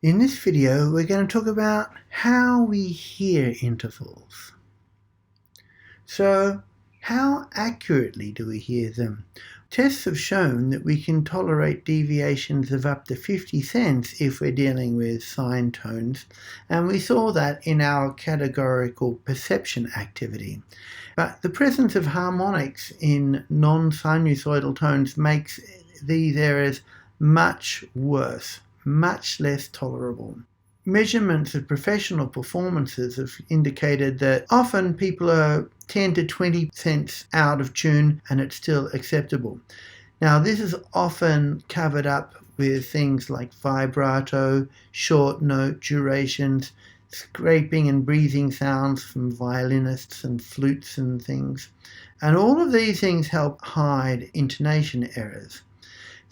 In this video, we're going to talk about how we hear intervals. So, how accurately do we hear them? Tests have shown that we can tolerate deviations of up to 50 cents if we're dealing with sine tones, and we saw that in our categorical perception activity. But the presence of harmonics in non-sinusoidal tones makes these errors much worse, much less tolerable. Measurements of professional performances have indicated that often people are 10 to 20 cents out of tune and it's still acceptable. Now, this is often covered up with things like vibrato, short note durations, scraping and breathing sounds from violinists and flutes and things. And all of these things help hide intonation errors.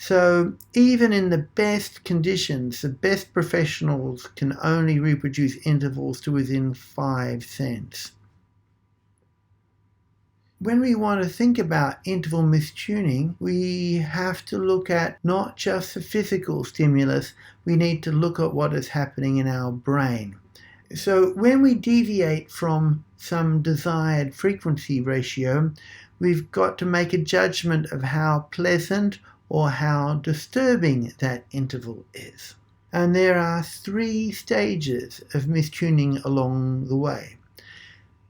So even in the best conditions, the best professionals can only reproduce intervals to within 5 cents. When we want to think about interval mistuning, we have to look at not just the physical stimulus, we need to look at what is happening in our brain. So when we deviate from some desired frequency ratio, we've got to make a judgment of how pleasant or how disturbing that interval is. And there are 3 stages of mistuning along the way.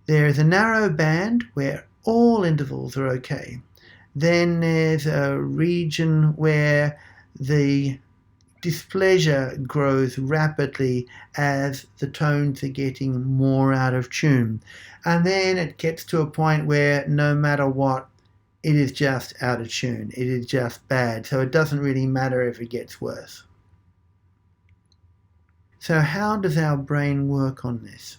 There is a narrow band where all intervals are okay. Then there's a region where the displeasure grows rapidly as the tones are getting more out of tune. And then it gets to a point where no matter what, it is just out of tune. It is just bad. So it doesn't really matter if it gets worse. So how does our brain work on this?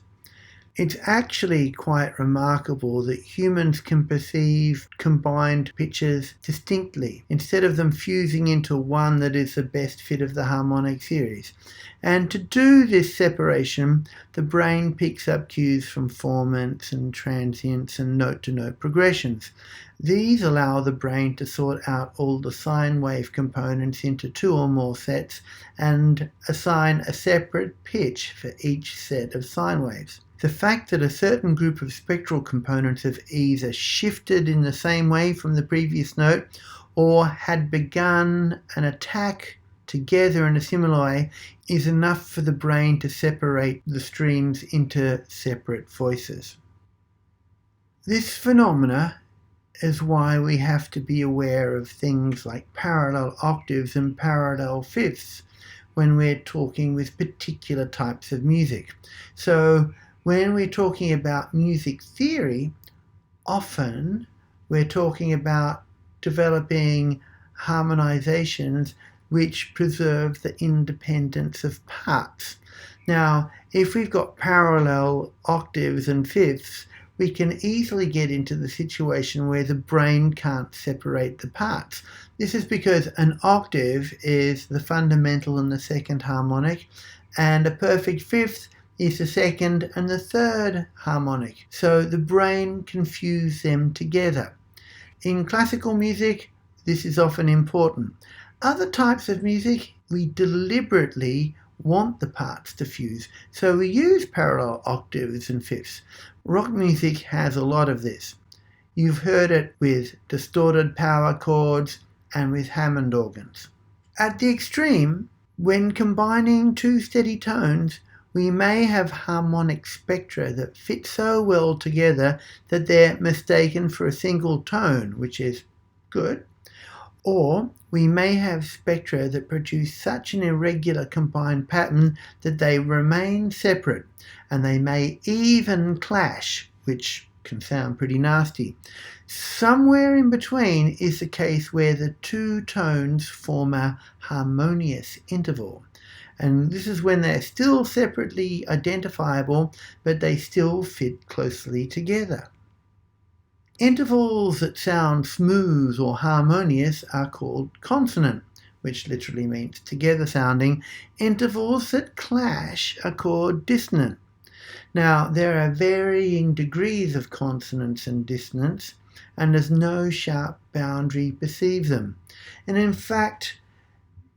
It's actually quite remarkable that humans can perceive combined pitches distinctly, instead of them fusing into one that is the best fit of the harmonic series. And to do this separation, the brain picks up cues from formants and transients and note-to-note progressions. These allow the brain to sort out all the sine wave components into 2 or more sets and assign a separate pitch for each set of sine waves. The fact that a certain group of spectral components have either shifted in the same way from the previous note or had begun an attack together in a similar way is enough for the brain to separate the streams into separate voices. This phenomena is why we have to be aware of things like parallel octaves and parallel fifths when we're talking with particular types of music. So when we're talking about music theory, often we're talking about developing harmonizations which preserve the independence of parts. Now, if we've got parallel octaves and fifths, we can easily get into the situation where the brain can't separate the parts. This is because an octave is the fundamental and the second harmonic, and a perfect fifth is the second and the third harmonic. So the brain can fuse them together. In classical music, this is often important. Other types of music, we deliberately want the parts to fuse, so we use parallel octaves and fifths. Rock music has a lot of this. You've heard it with distorted power chords and with Hammond organs. At the extreme, when combining 2 steady tones, we may have harmonic spectra that fit so well together that they're mistaken for a single tone, which is good. Or we may have spectra that produce such an irregular combined pattern that they remain separate, and they may even clash, which can sound pretty nasty. Somewhere in between is the case where the 2 tones form a harmonious interval. And this is when they're still separately identifiable, but they still fit closely together. Intervals that sound smooth or harmonious are called consonant, which literally means together sounding. Intervals that clash are called dissonant. Now, there are varying degrees of consonance and dissonance, and there's no sharp boundary to perceive them. And in fact,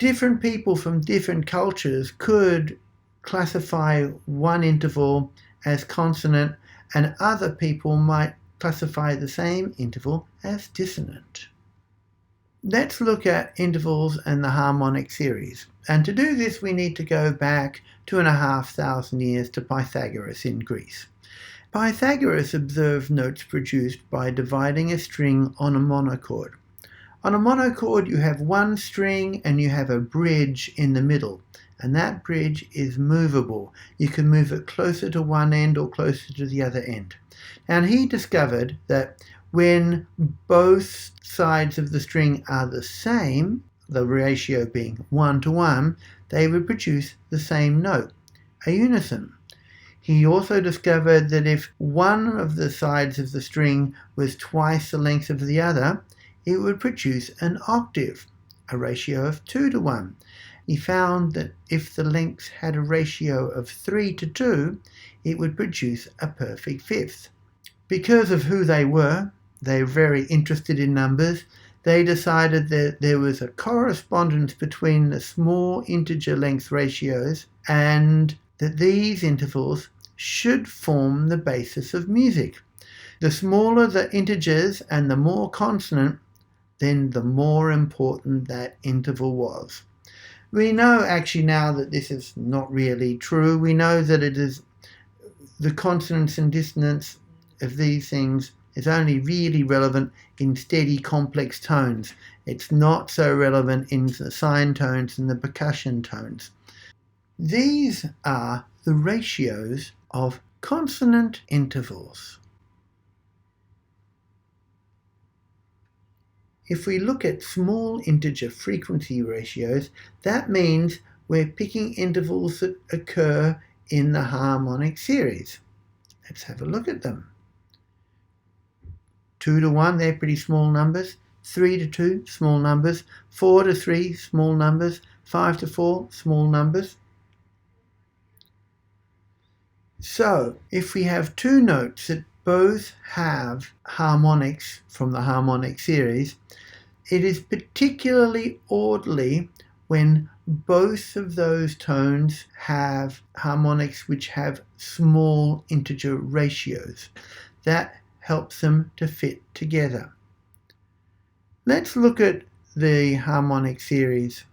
different people from different cultures could classify one interval as consonant, and other people might classify the same interval as dissonant. Let's look at intervals and the harmonic series. And to do this, we need to go back 2,500 years to Pythagoras in Greece. Pythagoras observed notes produced by dividing a string on a monochord. On a monochord, you have one string and you have a bridge in the middle, and that bridge is movable. You can move it closer to one end or closer to the other end. And he discovered that when both sides of the string are the same, the ratio being 1 to 1, they would produce the same note, a unison. He also discovered that if one of the sides of the string was twice the length of the other, it would produce an octave, a ratio of 2 to 1. He found that if the lengths had a ratio of 3 to 2, it would produce a perfect fifth. Because of who they were very interested in numbers. They decided that there was a correspondence between the small integer length ratios and that these intervals should form the basis of music. The smaller the integers and the more consonant, then the more important that interval was. We know actually now that this is not really true. We know that it is the consonants and dissonance of these things is only really relevant in steady complex tones. It's not so relevant in the sine tones and the percussion tones. These are the ratios of consonant intervals. If we look at small integer frequency ratios, that means we're picking intervals that occur in the harmonic series. Let's have a look at them. 2 to 1, they're pretty small numbers. 3 to 2, small numbers. 4 to 3, small numbers. 5 to 4, small numbers. So, if we have two notes that both have harmonics from the harmonic series, it is particularly orderly when both of those tones have harmonics which have small integer ratios. That helps them to fit together. Let's look at the harmonic series.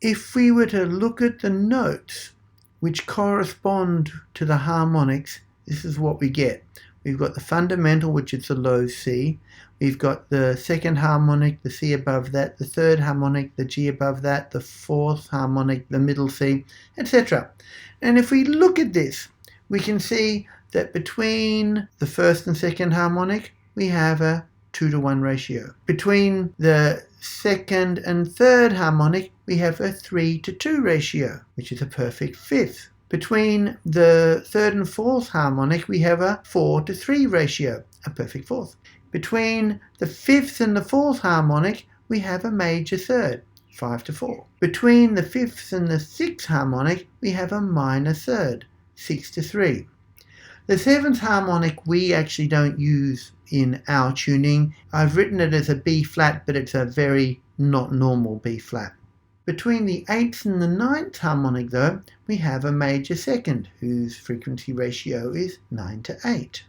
If we were to look at the notes which correspond to the harmonics, this is what we get. We've got the fundamental, which is the low C. We've got the second harmonic, the C above that, the third harmonic, the G above that, the fourth harmonic, the middle C, etc. And if we look at this, we can see that between the first and second harmonic, we have a 2 to 1 ratio. Between the second and third harmonic, we have a 3 to 2 ratio, which is a perfect fifth. Between the third and fourth harmonic, we have a 4 to 3 ratio, a perfect fourth. Between the fifth and the fourth harmonic, we have a major third, 5 to 4. Between the fifth and the sixth harmonic, we have a minor third, 6 to 3. The seventh harmonic we actually don't use in our tuning. I've written it as a B flat, but it's a very not normal B flat. Between the eighth and the ninth harmonic, though, we have a major second, whose frequency ratio is 9 to 8.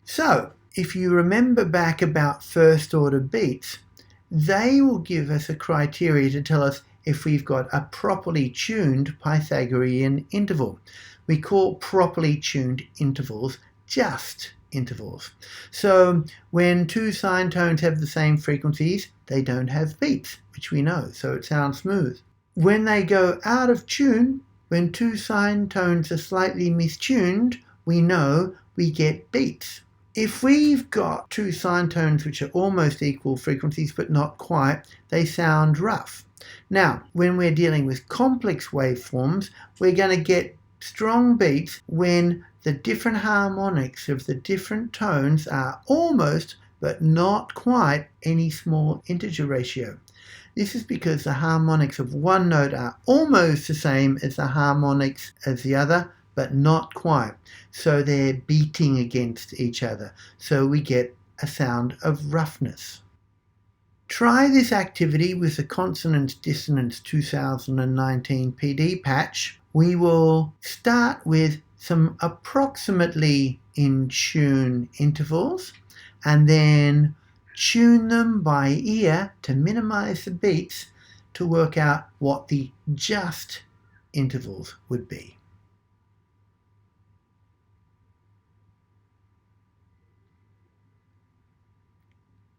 So, if you remember back about first order beats, they will give us a criteria to tell us if we've got a properly tuned Pythagorean interval. We call properly tuned intervals just intervals. So when two sine tones have the same frequencies, they don't have beats, which we know, so it sounds smooth. When they go out of tune, when two sine tones are slightly mistuned, we know we get beats. If we've got two sine tones which are almost equal frequencies but not quite, they sound rough. Now, when we're dealing with complex waveforms, we're going to get strong beats when the different harmonics of the different tones are almost but not quite any small integer ratio. This is because the harmonics of one note are almost the same as the harmonics as the other, but not quite. So they're beating against each other. So we get a sound of roughness. Try this activity with the Consonance Dissonance 2019 PD patch. We will start with some approximately in tune intervals and then tune them by ear to minimize the beats to work out what the just intervals would be.